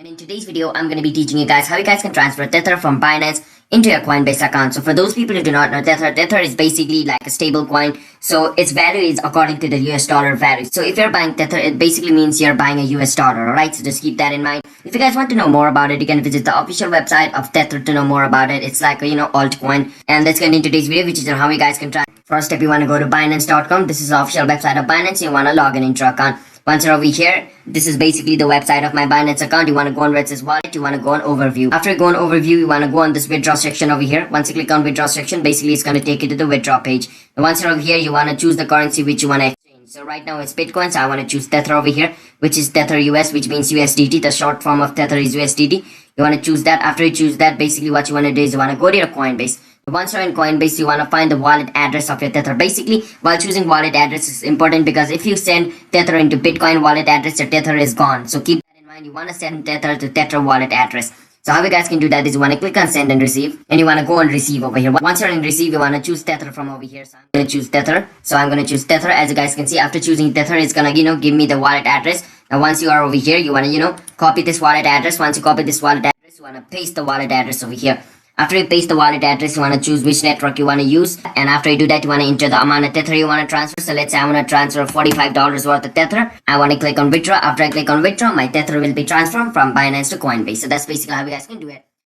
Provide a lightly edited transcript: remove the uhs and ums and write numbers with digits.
And in today's video, I'm going to be teaching you guys how you guys can transfer Tether from Binance into your Coinbase account. So for those people who do not know Tether is basically like a stable coin. So its value is according to the US dollar value. So if you're buying Tether, it basically means you're buying a US dollar, alright? So just keep that in mind. If you guys want to know more about it, you can visit the official website of Tether to know more about it. It's like a, altcoin. And let's get into today's video, which is on how you guys can transfer. First step, you want to go to Binance.com. This is the official website of Binance. You want to log in into your account. Once you're over here, this is basically the website of my Binance account. You want to go on where it says wallet, you want to go on overview. After you go on overview, you want to go on this withdraw section over here. Once you click on withdraw section, basically it's going to take you to the withdraw page. And once you're over here, you want to choose the currency which you want to exchange. So right now it's Bitcoin, so I want to choose Tether over here, which is Tether US, which means USDT. The short form of Tether is USDT. You want to choose that. After you choose that, basically what you want to do is you want to go to your Coinbase. Once you're in Coinbase, you want to find the wallet address of your Tether. Basically, while choosing wallet address is important because if you send Tether into Bitcoin wallet address, your Tether is gone. So keep that in mind. You want to send Tether to Tether wallet address. So how you guys can do that is you want to click on send and receive, and you want to go and receive over here. Once you're in receive, you want to choose Tether from over here. So I'm going to choose Tether. So I'm going to choose Tether. As you guys can see, after choosing Tether, it's going to, give me the wallet address. Now once you are over here, you want to, copy this wallet address. Once you copy this wallet address, you want to paste the wallet address over here. After you paste the wallet address, you want to choose which network you want to use. And after you do that, you want to enter the amount of Tether you want to transfer. So let's say I want to transfer $45 worth of Tether. I want to click on withdraw. After I click on withdraw, my Tether will be transferred from Binance to Coinbase. So that's basically how you guys can do it.